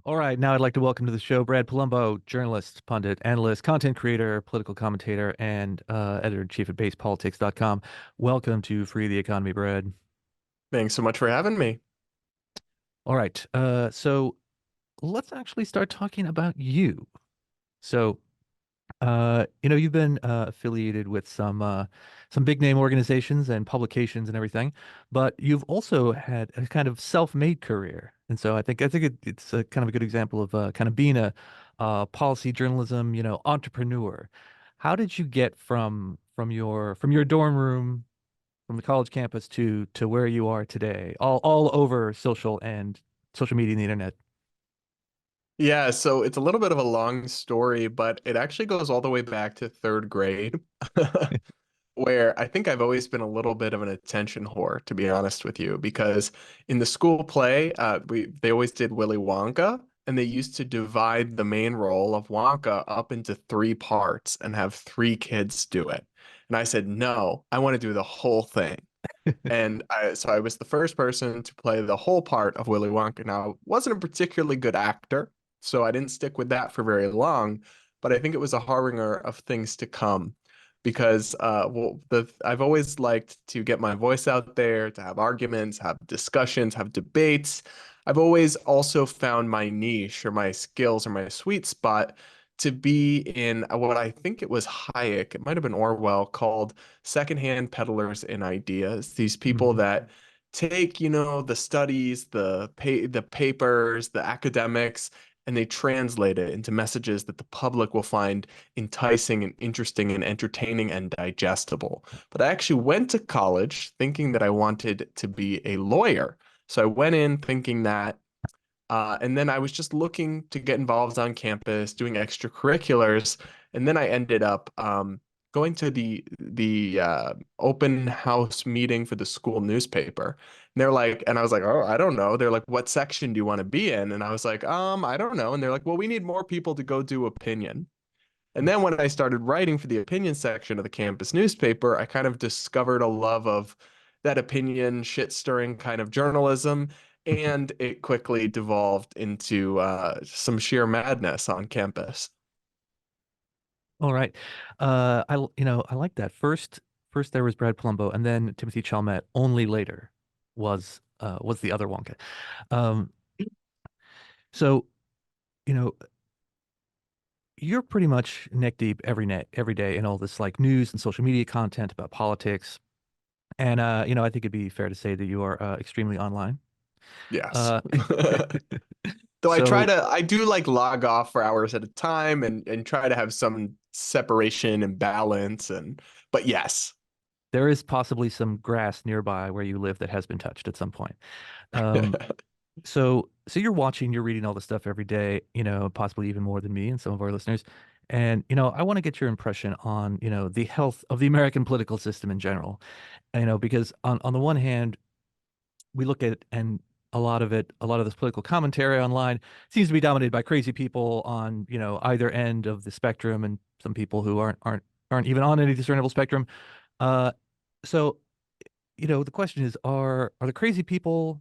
All right, now I'd like to welcome to the show Brad Polumbo, journalist, pundit, analyst, content creator, political commentator, and editor-in-chief at basepolitics.com. Welcome to Free the Economy, Brad. Thanks so much for having me. All right, so let's actually start talking about you. So, you've been affiliated with some big name organizations and publications and everything, but you've also had a kind of self-made career. And so it's a kind of a good example of kind of being a policy journalism, entrepreneur. How did you get from your dorm room, from the college campus to where you are today, all over social media and the internet? Yeah, so it's a little bit of a long story, but it actually goes all the way back to third grade, where I think I've always been a little bit of an attention whore, to be honest with you, because in the school play, they always did Willy Wonka, and they used to divide the main role of Wonka up into three parts and have three kids do it. And I said, no, I want to do the whole thing. So I was the first person to play the whole part of Willy Wonka. Now, I wasn't a particularly good actor, so I didn't stick with that for very long, but I think it was a harbinger of things to come because I've always liked to get my voice out there, to have arguments, have discussions, have debates. I've always also found my niche or my skills or my sweet spot to be in what I think it was Hayek, it might have been Orwell, called secondhand peddlers in ideas. These people Mhm. that take, the studies, the papers, the academics, and they translate it into messages that the public will find enticing and interesting and entertaining and digestible. But I actually went to college thinking that I wanted to be a lawyer. So I went in thinking that and then I was just looking to get involved on campus, doing extracurriculars, and then I ended up going to the open house meeting for the school newspaper. And they're like, and I was like, oh, I don't know. They're like, what section do you want to be in? And I was like, I don't know. And they're like, well, we need more people to go do opinion. And then when I started writing for the opinion section of the campus newspaper, I kind of discovered a love of that opinion, shit stirring kind of journalism. And it quickly devolved into some sheer madness on campus. All right. I like that. First there was Brad Polumbo, and then Timothy Chalmette. Only later was the other Wonka. Um, so, you know, you're pretty much neck deep every day in all this like news and social media content about politics. And I think it'd be fair to say that you are extremely online. Yes. Uh, Though so I do like log off for hours at a time and try to have some separation and balance but yes. there is possibly some grass nearby where you live that has been touched at some point. Um, so you're watching, you're reading all this stuff every day, possibly even more than me and some of our listeners. And, I want to get your impression on, the health of the American political system in general. Because on the one hand, we look at and a lot of this political commentary online seems to be dominated by crazy people on, either end of the spectrum and some people who aren't even on any discernible spectrum. Uh, so, the question is, are the crazy people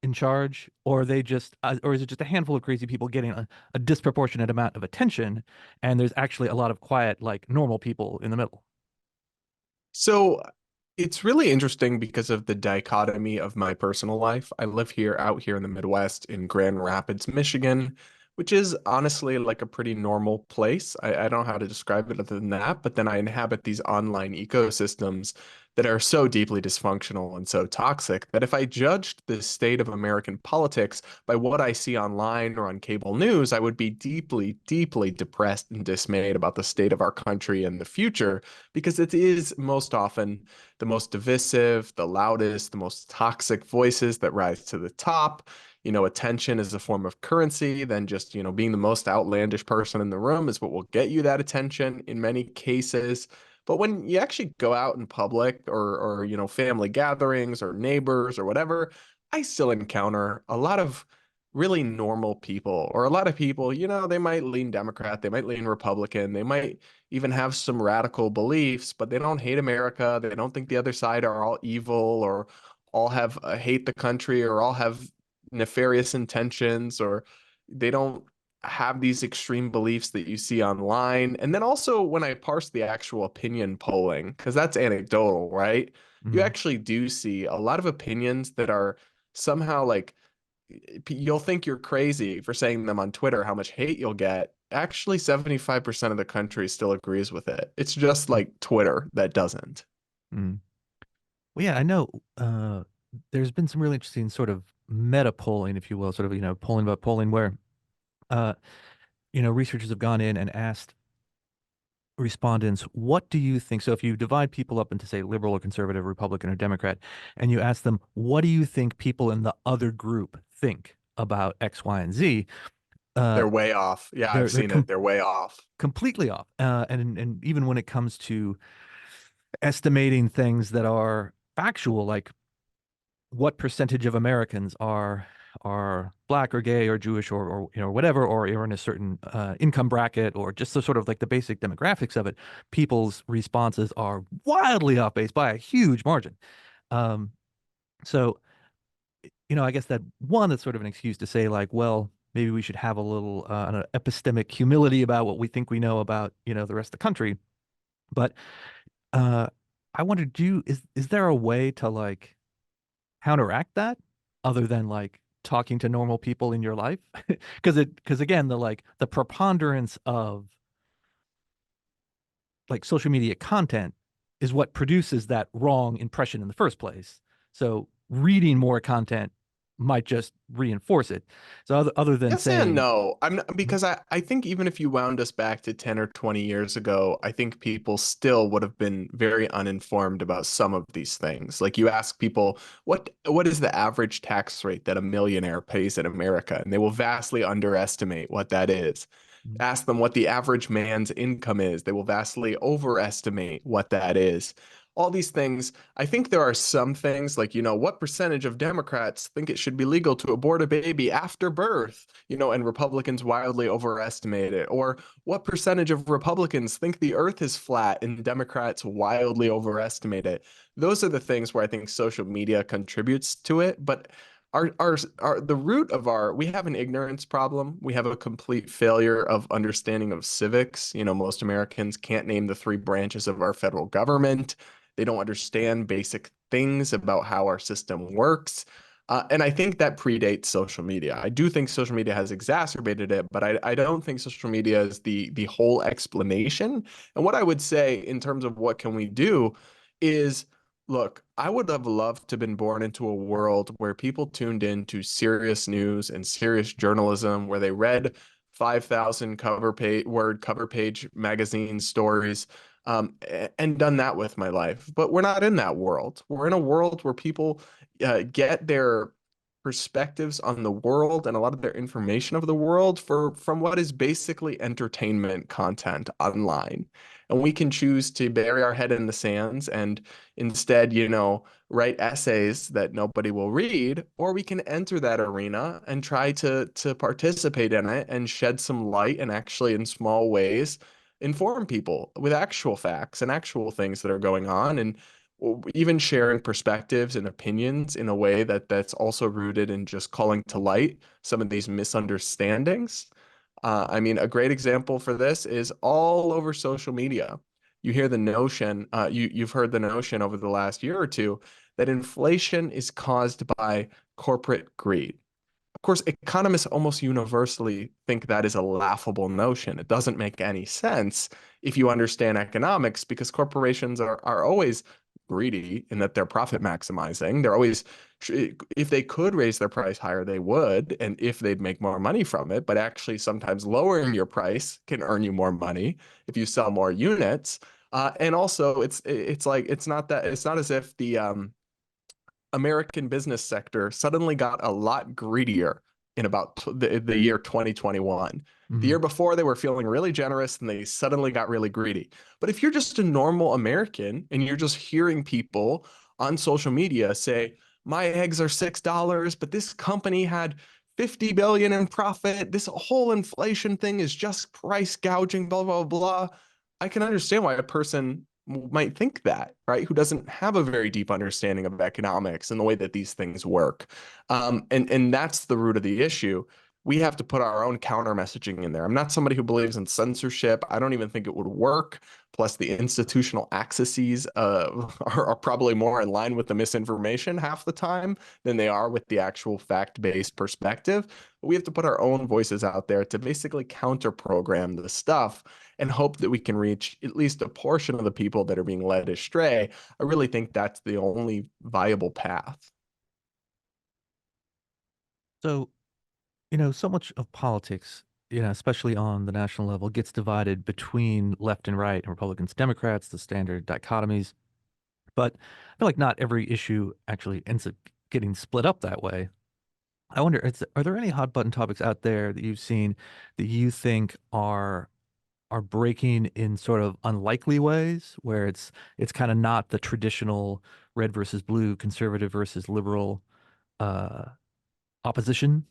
in charge, or are they just, or is it just a handful of crazy people getting a disproportionate amount of attention, and there's actually a lot of quiet, like normal people in the middle? So it's really interesting because of the dichotomy of my personal life. I live here out here in the Midwest in Grand Rapids, Michigan, which is honestly like a pretty normal place. I don't know how to describe it other than that, but then I inhabit these online ecosystems that are so deeply dysfunctional and so toxic that if I judged the state of American politics by what I see online or on cable news, I would be deeply, deeply depressed and dismayed about the state of our country and the future because it is most often the most divisive, the loudest, the most toxic voices that rise to the top. Attention is a form of currency, then just, being the most outlandish person in the room is what will get you that attention in many cases. But when you actually go out in public or family gatherings or neighbors or whatever, I still encounter a lot of really normal people or a lot of people, they might lean Democrat, they might lean Republican, they might even have some radical beliefs, but they don't hate America. They don't think the other side are all evil or all have hate the country or all have nefarious intentions or They don't have these extreme beliefs that you see online. And then also when I parse the actual opinion polling, because that's anecdotal, right? You Mm, actually do see a lot of opinions that are somehow like you'll think you're crazy for saying them on Twitter, how much hate you'll get. Actually, 75% of the country still agrees with it. It's just mm, like Twitter that doesn't. mm. Well, yeah, I know there's been some really interesting sort of meta polling, if you will, sort of, polling about polling where, uh, researchers have gone in and asked respondents, what do you think? So if you divide people up into, say, liberal or conservative, Republican or Democrat, and you ask them, what do you think people in the other group think about X, Y, and Z? Uh, They're way off. Yeah, I've they're seen it. They're way off. completely off. And even when it comes to estimating things that are factual, like what percentage of Americans are black or gay or Jewish or whatever, or are in a certain income bracket, or just the sort of like the basic demographics of it, people's responses are wildly off base by a huge margin. Um, so I guess that one, that's sort of an excuse to say like, well, maybe we should have a little an epistemic humility about what we think we know about the rest of the country. But uh, I wonder, is there a way to like counteract that other than like talking to normal people in your life? Because again, the preponderance of like social media content is what produces that wrong impression in the first place. So reading more content might just reinforce it. So other than Yes and saying, no. I'm not, because I think even if you wound us back to 10 or 20 years ago, I think people still would have been very uninformed about some of these things. Like you ask people, what is the average tax rate that a millionaire pays in America? And they will vastly underestimate what that is. Ask them what the average man's income is. They will vastly overestimate what that is. All these things, I think there are some things like, what percentage of Democrats think it should be legal to abort a baby after birth, and Republicans wildly overestimate it. Or what percentage of Republicans think the earth is flat and Democrats wildly overestimate it. Those are the things where I think social media contributes to it. But our the root of we have an ignorance problem. We have a complete failure of understanding of civics. Most Americans can't name the three branches of our federal government. They don't understand basic things about how our system works. And I think that predates social media. I do think social media has exacerbated it, but I don't think social media is the whole explanation. And what I would say in terms of what can we do is look, I would have loved to have been born into a world where people tuned in to serious news and serious journalism, where they read 5,000 cover page magazine stories, and done that with my life. But we're not in that world. We're in a world where people get their perspectives on the world and a lot of their information of the world from what is basically entertainment content online. And we can choose to bury our head in the sands and instead, write essays that nobody will read, or we can enter that arena and try to participate in it and shed some light and actually in small ways inform people with actual facts and actual things that are going on, and even sharing perspectives and opinions in a way that's also rooted in just calling to light some of these misunderstandings. I mean, a great example for this is all over social media. You hear the notion, you've heard the notion over the last year or two that inflation is caused by corporate greed. Of course, economists almost universally think that is a laughable notion. It doesn't make any sense if you understand economics because corporations are always greedy in that they're profit maximizing. They're always, if they could raise their price higher, they would, and if they'd make more money from it. But actually, sometimes lowering your price can earn you more money if you sell more units. And also, it's like it's not as if the American business sector suddenly got a lot greedier in about the year 2021. The Mhm. year before, they were feeling really generous and they suddenly got really greedy. But if you're just a normal American and you're just hearing people on social media say, my eggs are $6, but this company had 50 billion in profit. This whole inflation thing is just price gouging, blah, blah, blah. I can understand why a person might think that, right? Who doesn't have a very deep understanding of economics and the way that these things work. And that's the root of the issue. we have to put our own counter messaging in there. I'm not somebody who believes in censorship. I don't even think it would work. Plus, the institutional accesses are probably more in line with the misinformation half the time than they are with the actual fact-based perspective. But we have to put our own voices out there to basically counter program the stuff and hope that we can reach at least a portion of the people that are being led astray. I really think that's the only viable path. So, so much of politics, especially on the national level, gets divided between left and right, and Republicans, Democrats, the standard dichotomies. But I feel like not every issue actually ends up getting split up that way. I wonder, are there any hot button topics out there that you've seen that you think are breaking in sort of unlikely ways, where it's kind of not the traditional red versus blue, conservative versus liberal uh, opposition?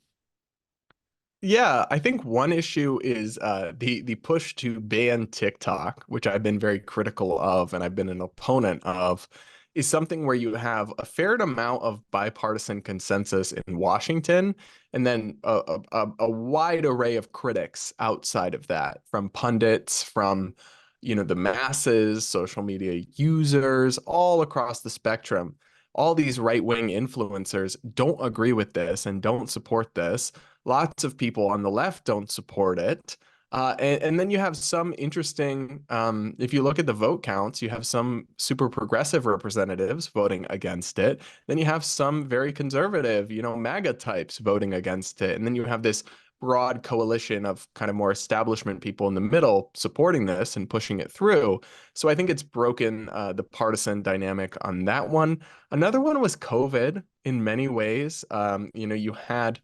Yeah, I think one issue is the push to ban TikTok, which I've been very critical of and I've been an opponent of, is something where you have a fair amount of bipartisan consensus in Washington, and then a wide array of critics outside of that, from pundits, from the masses, social media users, all across the spectrum. All these right-wing influencers don't agree with this and don't support this. Lots of people on the left don't support it. And then you have some interesting, if you look at the vote counts, you have some super progressive representatives voting against it. Then you have some very conservative, MAGA types voting against it. And then you have this broad coalition of kind of more establishment people in the middle supporting this and pushing it through. So I think it's broken the partisan dynamic on that one. Another one was COVID in many ways. You had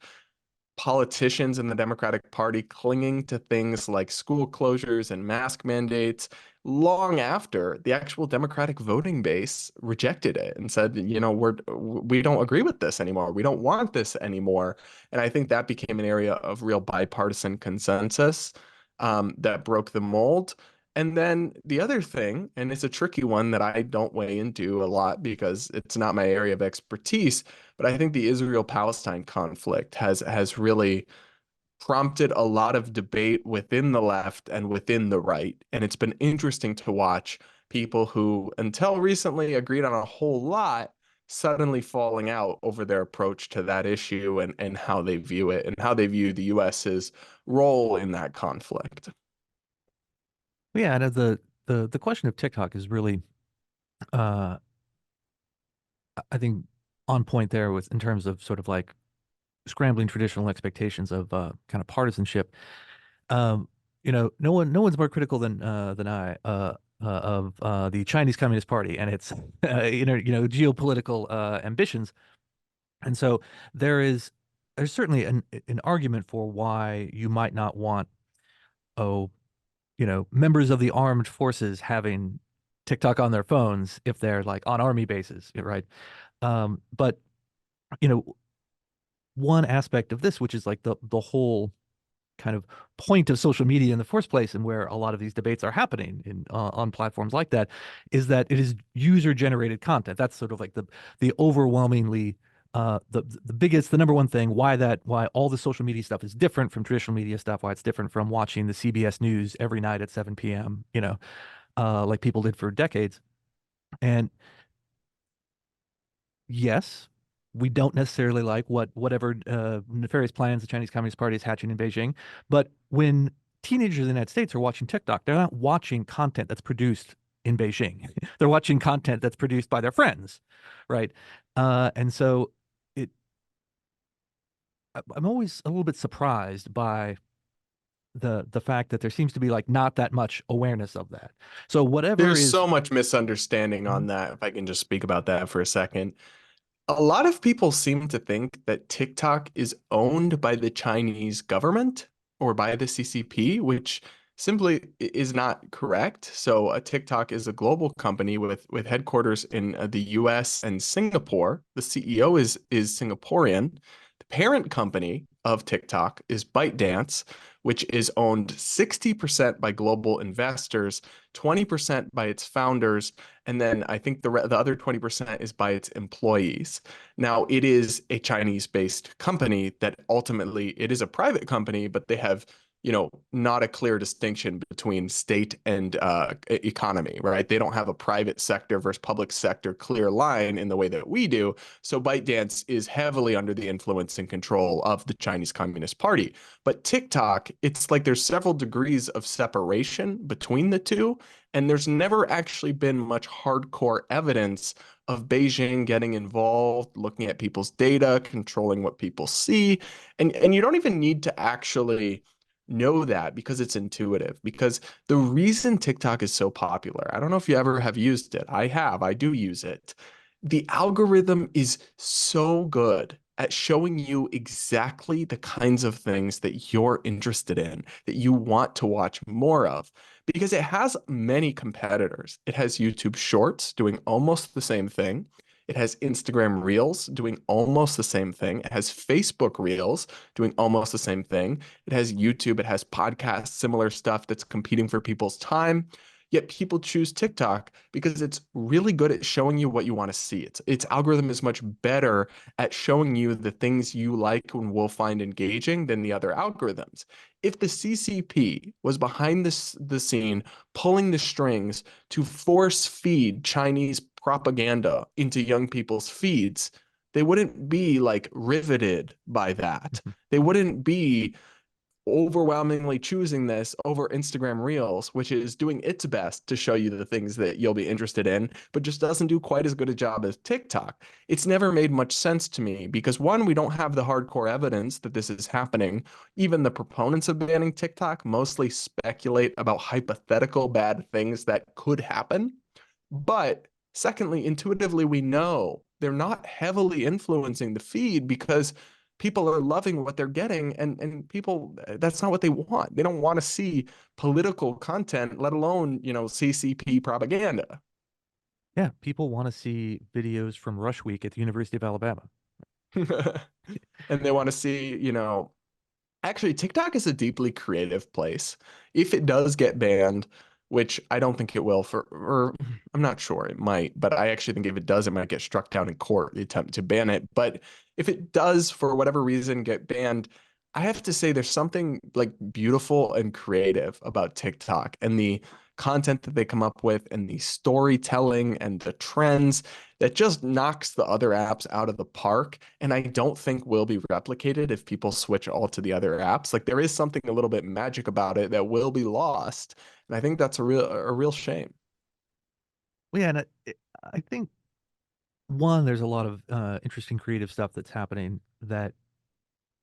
politicians in the Democratic Party clinging to things like school closures and mask mandates long after the actual Democratic voting base rejected it and said, we don't agree with this anymore. We don't want this anymore. And I think that became an area of real bipartisan consensus that broke the mold. And then the other thing, and it's a tricky one that I don't weigh into a lot because it's not my area of expertise, but I think the Israel-Palestine conflict has really prompted a lot of debate within the left and within the right. And it's been interesting to watch people who, until recently, agreed on a whole lot, suddenly falling out over their approach to that issue and how they view it and how they view the US's role in that conflict. Yeah, and the question of TikTok is really, uh, I think, on point there with in terms of sort of like scrambling traditional expectations of kind of partisanship. Um, no one's more critical than I of the Chinese Communist Party and its geopolitical ambitions. And so there is there's certainly an argument for why you might not want, oh, members of the armed forces having TikTok on their phones if they're like on army bases, right? But you know, one aspect of this, which is like the whole kind of point of social media in the first place, and where a lot of these debates are happening in on platforms like that, is that it is user generated content. That's sort of like the overwhelmingly the biggest, the number one thing why all the social media stuff is different from traditional media stuff, why it's different from watching the CBS News every night at 7 p.m. Like people did for decades. And yes, we don't necessarily like whatever nefarious plans the Chinese Communist Party is hatching in Beijing. But when teenagers in the United States are watching TikTok, they're not watching content that's produced in Beijing. They're watching content that's produced by their friends, right? And so it, I'm always a little bit surprised by the fact that there seems to be like not that much awareness of that. So whatever There's is. so much misunderstanding Mhm. on that, if I can just speak about that for a second. A lot of people seem to think that TikTok is owned by the Chinese government or by the CCP, which simply is not correct. So, TikTok is a global company with headquarters in the US and Singapore. The CEO is Singaporean. The parent company of TikTok is ByteDance, which is owned 60% by global investors, 20% by its founders, and then I think the other 20% is by its employees. Now, it is a Chinese-based company that ultimately it is a private company, but they have not a clear distinction between state and economy, right? They don't have a private sector versus public sector clear line in the way that we do. So ByteDance is heavily under the influence and control of the Chinese Communist Party. But TikTok, it's like there's several degrees of separation between the two, and there's never actually been much hardcore evidence of Beijing getting involved, looking at people's data, controlling what people see. And you don't even need to actually know that because it's intuitive. Because the reason TikTok is so popular, I don't know if you ever have used it. I have, I do use it. The algorithm is so good at showing you exactly the kinds of things that you're interested in, that you want to watch more of, because it has many competitors. It has YouTube Shorts doing almost the same thing. It has Instagram Reels doing almost the same thing. It has Facebook Reels doing almost the same thing. It has YouTube, it has podcasts, similar stuff that's competing for people's time. Yet people choose TikTok because it's really good at showing you what you want to see. Its algorithm is much better at showing you the things you like and will find engaging than the other algorithms. If the CCP was behind the scene, pulling the strings to force feed Chinese propaganda into young people's feeds, they wouldn't be like riveted by that. They wouldn't be overwhelmingly choosing this over Instagram Reels, which is doing its best to show you the things that you'll be interested in, but just doesn't do quite as good a job as TikTok. It's never made much sense to me because one, we don't have the hardcore evidence that this is happening. Even the proponents of banning TikTok mostly speculate about hypothetical bad things that could happen. But secondly, intuitively, we know they're not heavily influencing the feed because people are loving what they're getting, and people, that's not what they want. They don't want to see political content, let alone, CCP propaganda. Yeah, people want to see videos from Rush Week at the University of Alabama. And they want to see, actually, TikTok is a deeply creative place. If it does get banned, which I don't think it will or I'm not sure it might, but I actually think if it does, it might get struck down in court, the attempt to ban it. But if it does, for whatever reason, get banned, I have to say there's something like beautiful and creative about TikTok and the content that they come up with and the storytelling and the trends that just knocks the other apps out of the park. And I don't think will be replicated if people switch all to the other apps. Like there is something a little bit magic about it that will be lost. And I think that's a real shame. Well, yeah, and I think one, there's a lot of interesting creative stuff that's happening that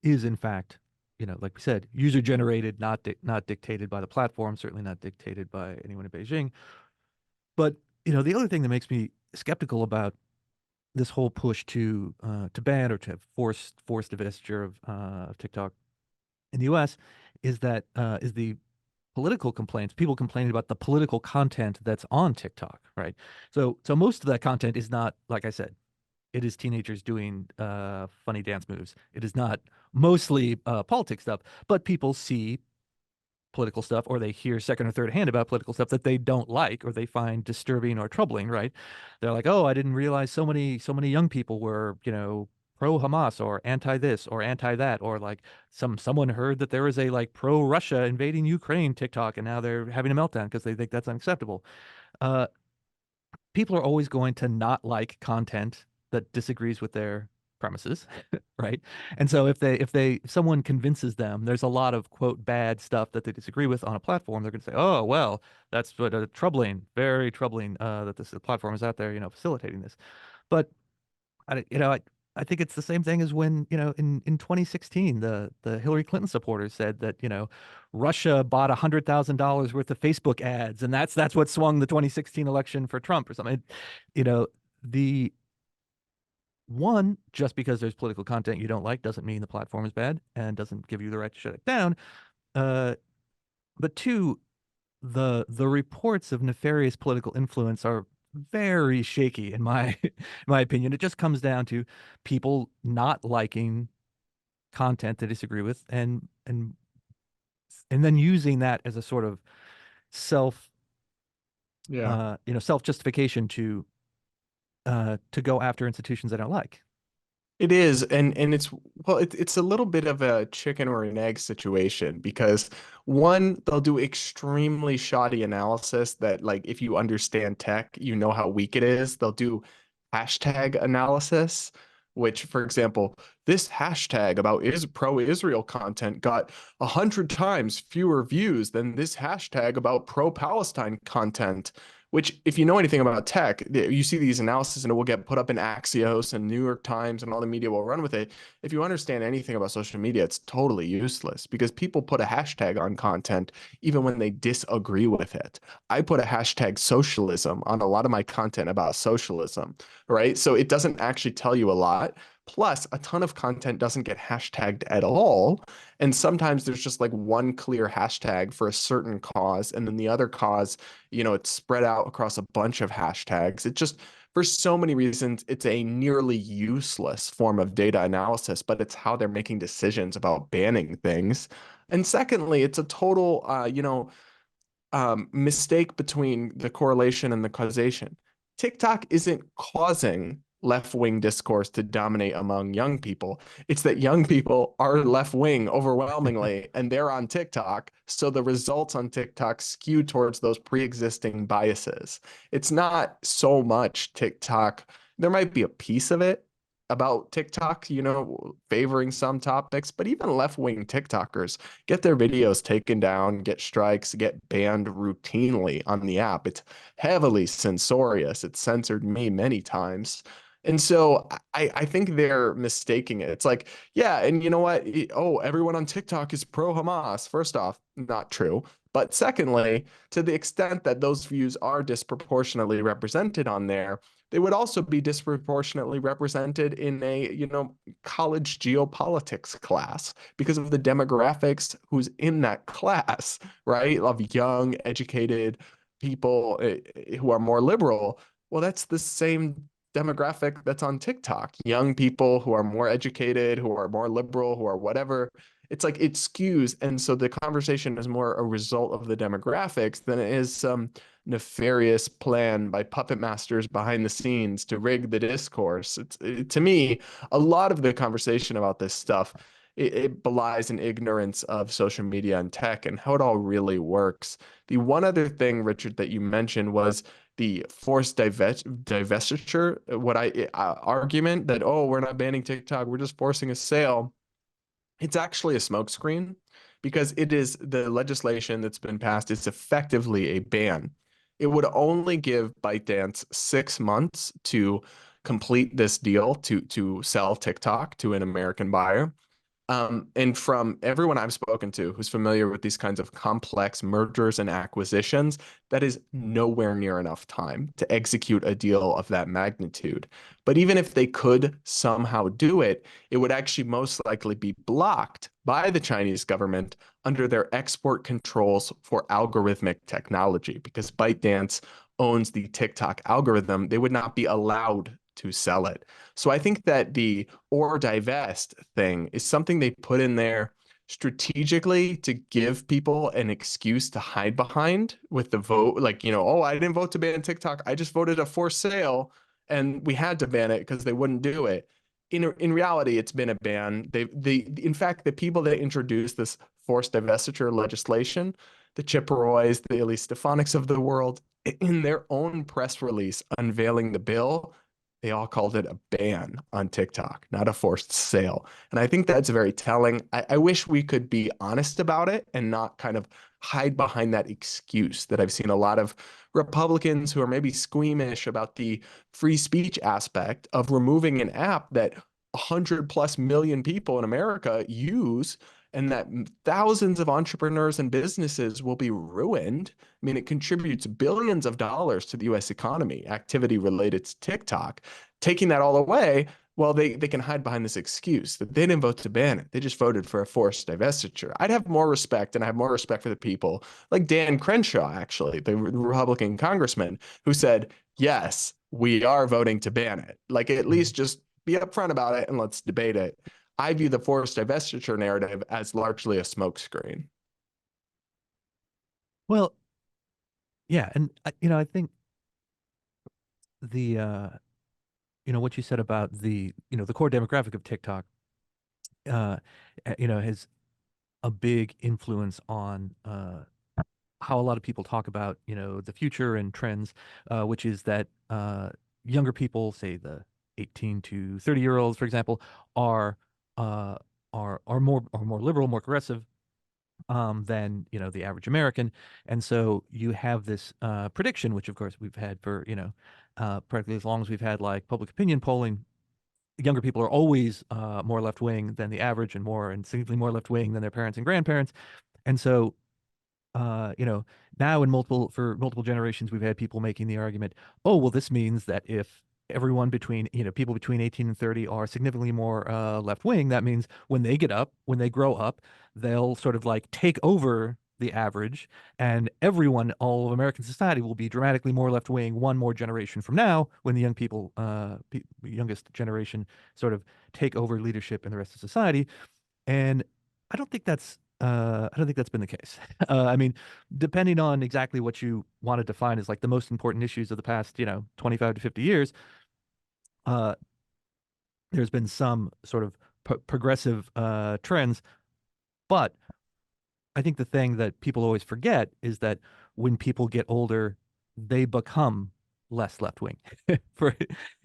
is in fact, like we said, user generated, not dictated by the platform, certainly not dictated by anyone in Beijing. But the other thing that makes me skeptical about this whole push to ban or to force divestiture of TikTok in the U.S. is the political complaints, people complaining about the political content that's on TikTok, right? So most of that content is not, like I said, it is teenagers doing funny dance moves. It is not mostly politics stuff, but people see political stuff or they hear second or third hand about political stuff that they don't like or they find disturbing or troubling, right? They're like, "Oh, I didn't realize so many young people were, pro Hamas or anti this or anti that or like someone heard that there was a like pro Russia invading Ukraine TikTok and now they're having a meltdown because they think that's unacceptable." Uh People are always going to not like content that disagrees with their premises, right? And so if someone convinces them there's a lot of quote bad stuff that they disagree with on a platform, they're going to say, "Oh, well, that's what troubling, very troubling that this platform is out there, facilitating this." But I think it's the same thing as when, in 2016, the Hillary Clinton supporters said that, Russia bought $100,000 worth of Facebook ads, and that's what swung the 2016 election for Trump or something. You know, the one, just because there's political content you don't like doesn't mean the platform is bad and doesn't give you the right to shut it down. Uh, but two, the reports of nefarious political influence are very shaky in my my opinion. It just comes down to people not liking content they disagree with, and then using that as a sort of self Yeah. self justification to go after institutions they don't like. It is, and it's well, it's a little bit of a chicken or an egg situation because one, they'll do extremely shoddy analysis that like if you understand tech, you know how weak it is. They'll do hashtag analysis, which, for example, this hashtag about is pro-Israel content got 100 times fewer views than this hashtag about pro-Palestine content. Which, if you know anything about tech, you see these analyses and it will get put up in Axios and New York Times and all the media will run with it. If you understand anything about social media, it's totally useless because people put a hashtag on content even when they disagree with it. I put a hashtag socialism on a lot of my content about socialism, right? So it doesn't actually tell you a lot. Plus, a ton of content doesn't get hashtagged at all. And sometimes there's just like one clear hashtag for a certain cause, and then the other cause, it's spread out across a bunch of hashtags. It just, for so many reasons, it's a nearly useless form of data analysis, but it's how they're making decisions about banning things. And secondly, it's a total, mistake between the correlation and the causation. TikTok isn't causing left-wing discourse to dominate among young people. It's that young people are left-wing overwhelmingly, and they're on TikTok. So the results on TikTok skew towards those pre-existing biases. It's not so much TikTok. There might be a piece of it about TikTok, favoring some topics, but even left-wing TikTokers get their videos taken down, get strikes, get banned routinely on the app. It's heavily censorious. It's censored me many times. And so I think they're mistaking it. It's like, yeah, and you know what? Oh, everyone on TikTok is pro Hamas. First off, not true. But secondly, to the extent that those views are disproportionately represented on there, they would also be disproportionately represented in a, college geopolitics class because of the demographics who's in that class, right? Of young, educated people who are more liberal. Well, that's the same demographic that's on TikTok. Young people who are more educated, who are more liberal, who are whatever. It's like it skews. And so the conversation is more a result of the demographics than it is some nefarious plan by puppet masters behind the scenes to rig the discourse. To me, a lot of the conversation about this stuff, it belies an ignorance of social media and tech and how it all really works. The one other thing, Richard, that you mentioned was the forced divestiture, what I argument that, oh, we're not banning TikTok, we're just forcing a sale. It's actually a smokescreen because it is the legislation that's been passed is effectively a ban. It would only give ByteDance 6 months to complete this deal to sell TikTok to an American buyer. And from everyone I've spoken to who's familiar with these kinds of complex mergers and acquisitions, that is nowhere near enough time to execute a deal of that magnitude. But even if they could somehow do it, it would actually most likely be blocked by the Chinese government under their export controls for algorithmic technology because ByteDance owns the TikTok algorithm. They would not be allowed to sell it. So I think that the or divest thing is something they put in there strategically to give people an excuse to hide behind with the vote. Like, oh, I didn't vote to ban TikTok. I just voted a for sale and we had to ban it because they wouldn't do it. In reality, it's been a ban. In fact, the people that introduced this forced divestiture legislation, the Chipperoys, the Elise Stefanik's of the world, in their own press release unveiling the bill, they all called it a ban on TikTok, not a forced sale. And I think that's very telling. I wish we could be honest about it and not kind of hide behind that excuse that I've seen a lot of Republicans who are maybe squeamish about the free speech aspect of removing an app that 100+ million people in America use and that thousands of entrepreneurs and businesses will be ruined. I mean, it contributes billions of dollars to the US economy, activity related to TikTok. Taking that all away, well, they can hide behind this excuse that they didn't vote to ban it. They just voted for a forced divestiture. I'd have more respect, and I have more respect for the people like Dan Crenshaw, actually, the Republican congressman, who said, yes, we are voting to ban it. Like, at least just be upfront about it and let's debate it. I view the forced divestiture narrative as largely a smokescreen. Well, yeah, and I think the what you said about the core demographic of TikTok, uh, has a big influence on how a lot of people talk about, the future and trends, which is that younger people, say the 18 to 30-year-olds, for example, are uh, are more liberal, more progressive than the average American, and so you have this prediction, which of course we've had for practically as long as we've had like public opinion polling. Younger people are always more left wing than the average, and significantly more left wing than their parents and grandparents, and so uh, you know, now for multiple generations, we've had people making the argument, oh, well, this means that if everyone people between 18 and 30 are significantly more left wing, that means when they grow up, they'll sort of like take over the average, and all of American society will be dramatically more left wing one more generation from now, when the youngest generation sort of take over leadership in the rest of society. And I don't think that's been the case. I mean, depending on exactly what you want to define as like the most important issues of the past, 25 to 50 years, uh, there's been some sort of progressive trends. But I think the thing that people always forget is that when people get older, they become less left wing. For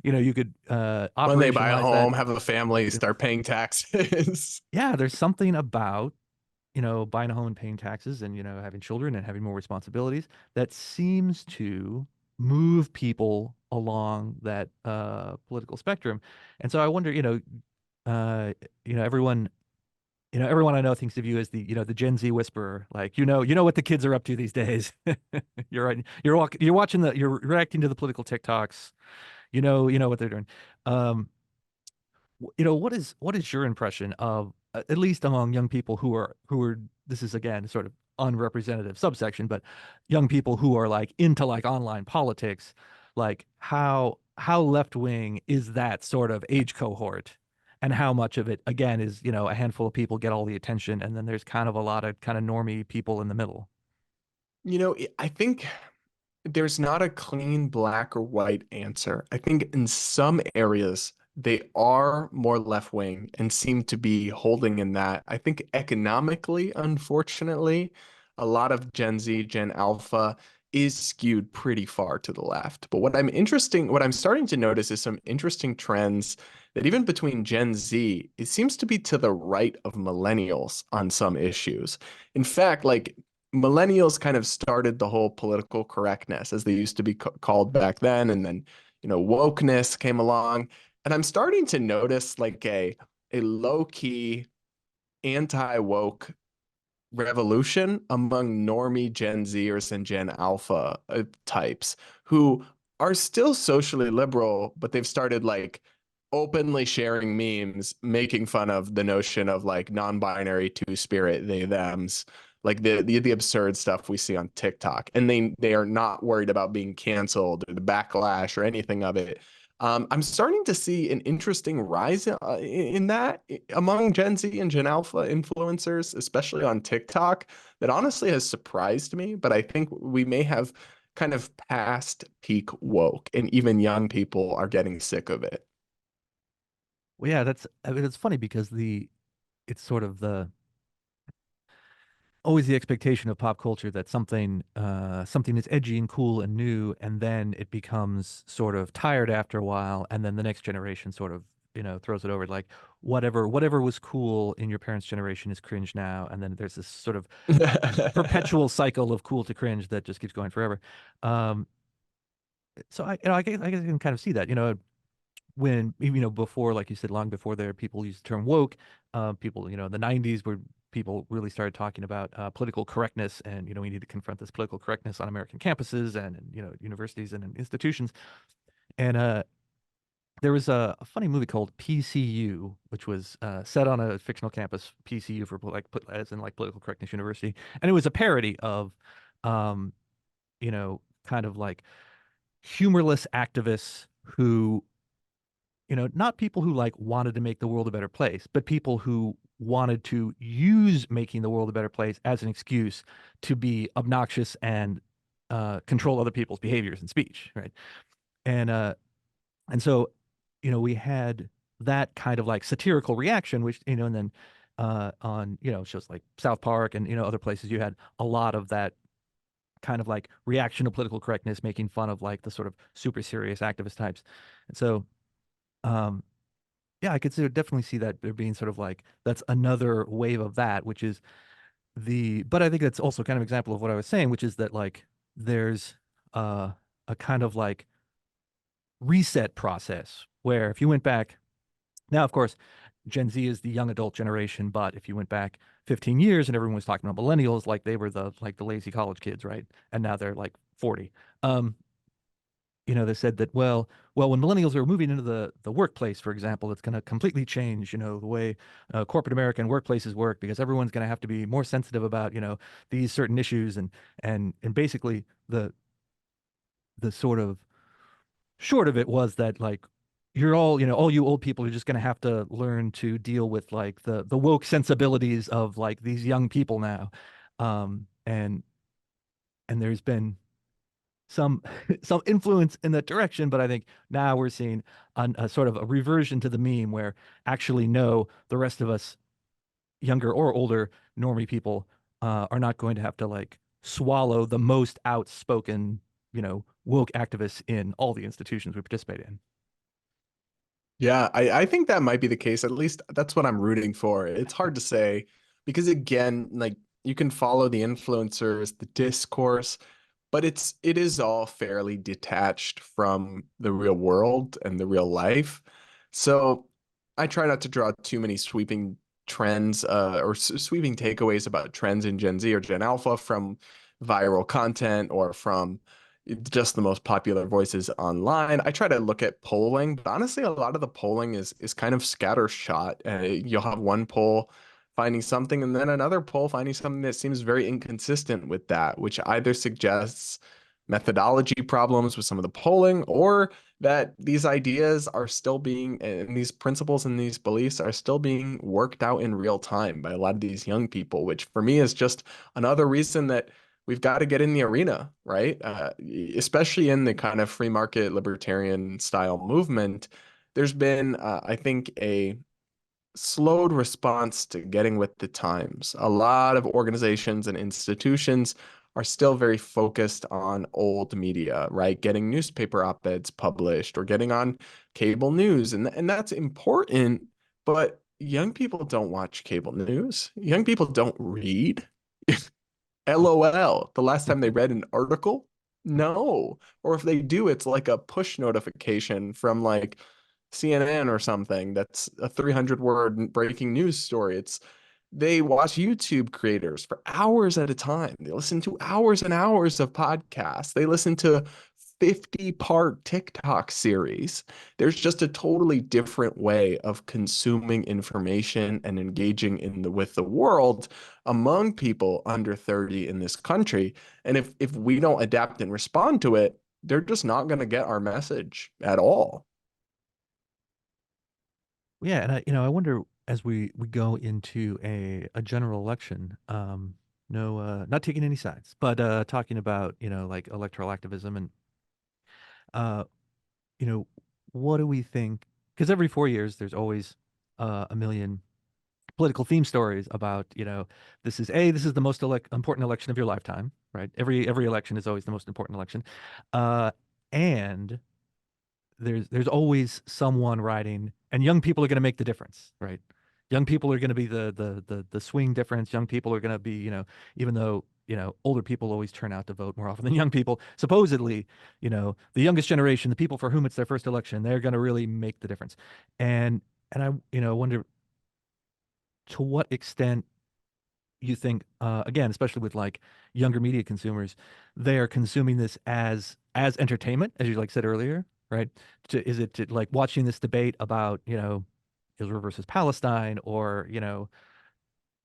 you could When they buy a operationalize that. home, have a family, start paying taxes. Yeah, there's something about buying a home and paying taxes and, having children and having more responsibilities that seems to move people along that political spectrum. And so I wonder, uh, everyone, everyone I know thinks of you as the Gen Z whisperer. Like, what the kids are up to these days. You're right. You're watching you're reacting to the political TikToks. You know what they're doing. Um, what is your impression of at least among young people who are this is again sort of unrepresentative subsection, but young people who are like into like online politics, like how left wing is that sort of age cohort, and how much of it again is a handful of people get all the attention, and then there's kind of a lot of kind of normie people in the middle. I think there's not a clean black or white answer. I think in some areas they are more left wing and seem to be holding in that. I think economically, unfortunately, a lot of Gen Z, Gen Alpha is skewed pretty far to the left. But what I'm starting to notice is some interesting trends that even between Gen Z, it seems to be to the right of millennials on some issues. In fact, like millennials kind of started the whole political correctness as they used to be called back then, and then wokeness came along, and I'm starting to notice like a low key anti woke revolution among normie Gen Zers and Gen Alpha types who are still socially liberal, but they've started like openly sharing memes, making fun of the notion of like non-binary two-spirit they thems, like the absurd stuff we see on TikTok, and they are not worried about being canceled or the backlash or anything of it. I'm starting to see an interesting rise in that among Gen Z and Gen Alpha influencers, especially on TikTok, that honestly has surprised me. But I think we may have kind of past peak woke, and even young people are getting sick of it. Well, yeah, I mean, it's funny because it's sort of the always the expectation of pop culture that something is edgy and cool and new, and then it becomes sort of tired after a while, and then the next generation sort of throws it over, like whatever was cool in your parents' generation is cringe now, and then there's this sort of perpetual cycle of cool to cringe that just keeps going forever. um so I guess I can kind of see that, when before, like you said, long before there people used the term woke, people in the 90s where people really started talking about political correctness, and we need to confront this political correctness on American campuses and universities and in institutions. And there was a funny movie called PCU, which was set on a fictional campus, PCU for as in like political correctness university, and it was a parody of um kind of like humorless activists who not people who like wanted to make the world a better place, but people who wanted to use making the world a better place as an excuse to be obnoxious and control other people's behaviors and speech, right? And so, we had that kind of like satirical reaction, which, and then on, shows like South Park and, other places, you had a lot of that kind of like reaction to political correctness, making fun of like the sort of super serious activist types. And so, um, yeah, I could definitely see that there being sort of like that's another wave of that, which is but I think that's also kind of example of what I was saying, which is that like there's uh, a kind of like reset process where if you went back now, of course, Gen Z is the young adult generation, but if you went back 15 years and everyone was talking about millennials like they were the lazy college kids, right? And now they're like 40. Um, they said that when millennials are moving into the workplace, for example, it's going to completely change, the way corporate America and workplaces work because everyone's going to have to be more sensitive about, these certain issues and basically the sort of short of it was that like you're all, all you old people are just going to have to learn to deal with like the woke sensibilities of like these young people now. And there's been some some influence in that direction, but I think now we're seeing a sort of a reversion to the meme where actually no, the rest of us, younger or older normie people, are not going to have to like swallow the most outspoken, woke activists in all the institutions we participate in. Yeah, I think that might be the case. At least that's what I'm rooting for. It's hard to say because again, like you can follow the influencers, the discourse, but it is all fairly detached from the real world and the real life. So I try not to draw too many sweeping trends or sweeping takeaways about trends in Gen Z or Gen Alpha from viral content or from just the most popular voices online. I try to look at polling, but honestly, a lot of the polling is kind of scattershot. You'll have one poll finding something, and then another poll finding something that seems very inconsistent with that, which either suggests methodology problems with some of the polling or that these ideas are still being, and these principles and these beliefs are still being worked out in real time by a lot of these young people, which for me is just another reason that we've got to get in the arena, right? Especially in the kind of free market libertarian style movement. There's been, I think, a slowed response to getting with the times. A lot of organizations and institutions are still very focused on old media, right? Getting newspaper op-eds published or getting on cable news. And that's important, but young people don't watch cable news. Young people don't read. LOL. The last time they read an article? No. Or if they do, it's like a push notification from like CNN or something that's a 300 word breaking news story. They watch YouTube creators for hours at a time. They listen to hours and hours of podcasts. They listen to 50-part TikTok series. There's just a totally different way of consuming information and engaging with the world among people under 30 in this country. And if we don't adapt and respond to it, they're just not going to get our message at all. Yeah, and I wonder as we go into a general election, no, not taking any sides, but talking about, like electoral activism and uh, you know, what do we think? Because every 4 years there's always a million political theme stories about, this is the most important election of your lifetime, right? Every election is always the most important election. And there's always someone writing, and young people are going to make the difference, right? Young people are going to be the swing difference. Young people are going to be, even though, older people always turn out to vote more often than young people. Supposedly, the youngest generation, the people for whom it's their first election, they're going to really make the difference. And I, wonder to what extent you think, again, especially with like younger media consumers, they are consuming this as entertainment, as you like said earlier, right? Is it like watching this debate about, Israel versus Palestine, or,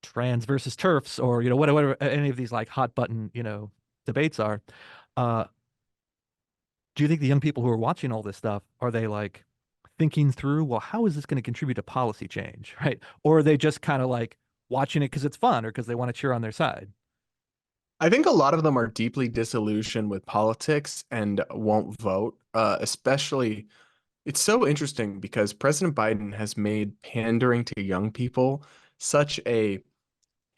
trans versus turfs, or, whatever any of these like hot button, debates are. Uh, do you think the young people who are watching all this stuff, are they like thinking through, well, how is this going to contribute to policy change, right? Or are they just kind of like watching it because it's fun or because they want to cheer on their side? I think a lot of them are deeply disillusioned with politics and won't vote, especially. It's so interesting because President Biden has made pandering to young people such a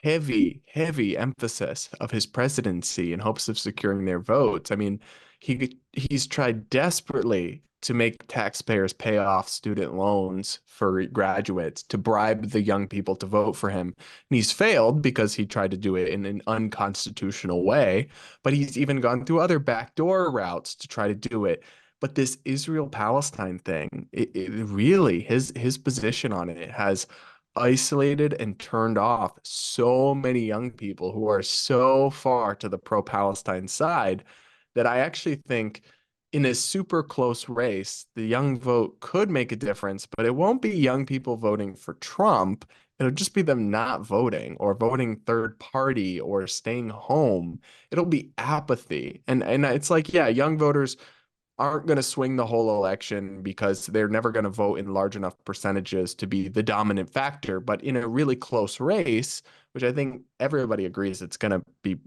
heavy emphasis of his presidency in hopes of securing their votes. I mean, he's tried desperately to make taxpayers pay off student loans for graduates to bribe the young people to vote for him. And he's failed because he tried to do it in an unconstitutional way, but he's even gone through other backdoor routes to try to do it. But this Israel-Palestine thing, it really his position on it has isolated and turned off so many young people who are so far to the pro-Palestine side that I actually think in a super close race, the young vote could make a difference, but it won't be young people voting for Trump. It'll just be them not voting or voting third party or staying home. It'll be apathy. And it's like, yeah, young voters aren't going to swing the whole election because they're never going to vote in large enough percentages to be the dominant factor. But in a really close race, which I think everybody agrees it's going to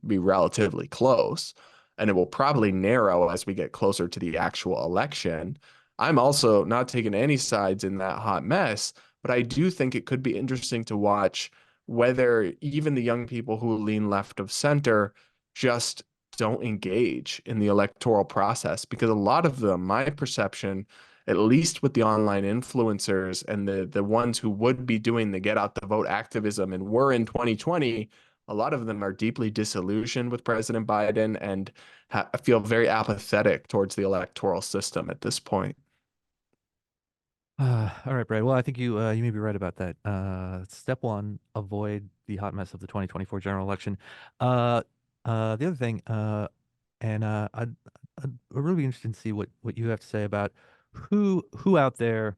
be relatively close, and it will probably narrow as we get closer to the actual election. I'm also not taking any sides in that hot mess, but I do think it could be interesting to watch whether even the young people who lean left of center just don't engage in the electoral process because a lot of them, my perception, at least with the online influencers and the ones who would be doing the get out the vote activism and were in 2020, a lot of them are deeply disillusioned with President Biden and feel very apathetic towards the electoral system at this point. All right, Brad. Well, I think you may be right about that. Step one, avoid the hot mess of the 2024 general election. Uh, the other thing, I'd really be interested to see what you have to say about who out there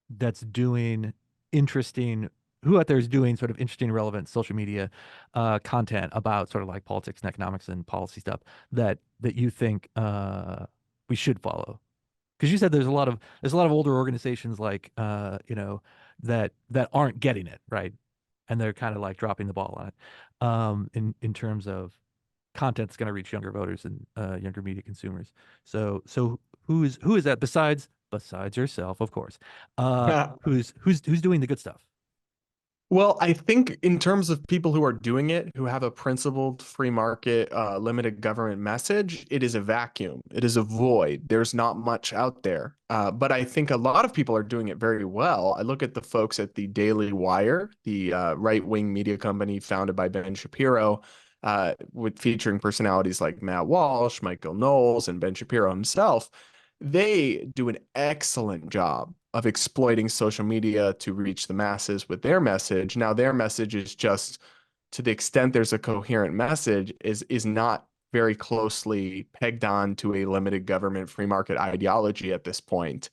that's doing interesting, who out there is doing sort of interesting, relevant social media content about sort of like politics and economics and policy stuff that you think we should follow. Because you said there's a lot of older organizations like that aren't getting it right, and they're kind of like dropping the ball on it in terms of content that's going to reach younger voters and younger media consumers. So who is that besides yourself, of course? Who's doing the good stuff? Well, I think in terms of people who are doing it, who have a principled free market, limited government message, it is a vacuum. It is a void. There's not much out there. But I think a lot of people are doing it very well. I look at the folks at the Daily Wire, the right-wing media company founded by Ben Shapiro, with featuring personalities like Matt Walsh, Michael Knowles, and Ben Shapiro himself. They do an excellent job of exploiting social media to reach the masses with their message. Now, their message is just to the extent there's a coherent message is not very closely pegged on to a limited government free market ideology at this point.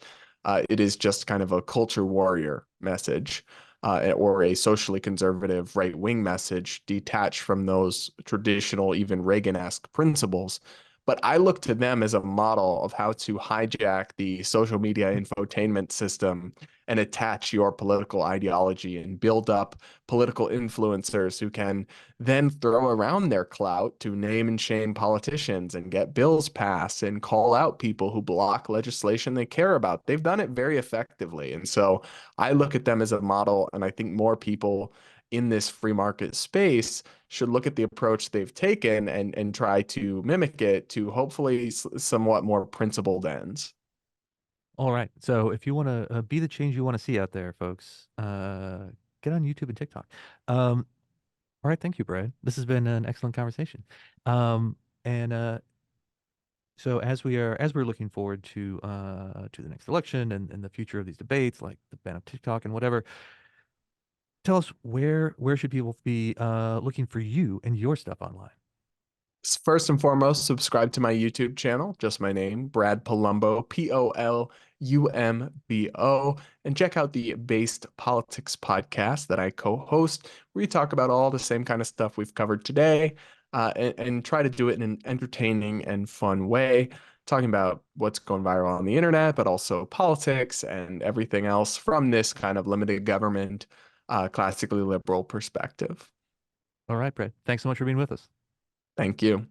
It is just kind of a culture warrior message or a socially conservative right wing message detached from those traditional, even Reagan-esque principles. But I look to them as a model of how to hijack the social media infotainment system and attach your political ideology and build up political influencers who can then throw around their clout to name and shame politicians and get bills passed and call out people who block legislation they care about. They've done it very effectively. And so I look at them as a model, and I think more people in this free market space should look at the approach they've taken and try to mimic it to hopefully somewhat more principled ends. All right. So if you want to be the change you want to see out there, folks, get on YouTube and TikTok. All right. Thank you, Brad. This has been an excellent conversation. And so as we're looking forward to the next election and the future of these debates, like the ban of TikTok and whatever, tell us where should people be looking for you and your stuff online? First and foremost, subscribe to my YouTube channel, just my name, Brad Polumbo, Polumbo, and check out the Based Politics podcast that I co-host, where we talk about all the same kind of stuff we've covered today, and try to do it in an entertaining and fun way talking about what's going viral on the internet, but also politics and everything else from this kind of limited government, classically liberal perspective. All right, Brett. Thanks so much for being with us. Thank you.